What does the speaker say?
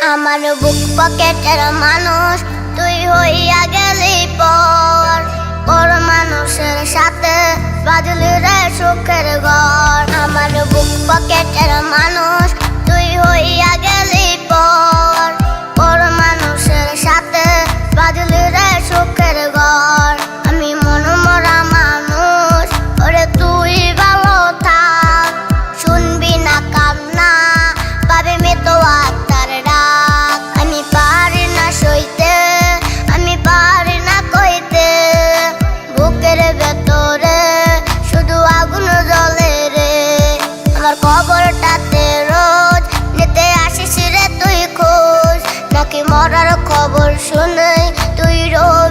আমার বুক পকেটের মানুষ তুই হইয়া গেলি পর মানুষের সাথে বাজলি রে সুখের ঘর। আমার বুক পকেটের মানুষ তুই হইয়া গেলি পর মানুষের সাথে বাজলি রে সুখের ঘর। আমি মনমরা মানুষ ওরে তুই ভালো থাক, শুনবি না কান্না পাবে মৃত্যু আত্মার ডাক। আমি পারি না সইতে, আমি পারি না কইতে, বুকের ভেতরে শুধু আগুন জ্বলে রে। আমার খবরটাতে রোজ নিতে আসিস রে তুই খোঁজ, নাকি মরার খবর শুনে তুই রোজ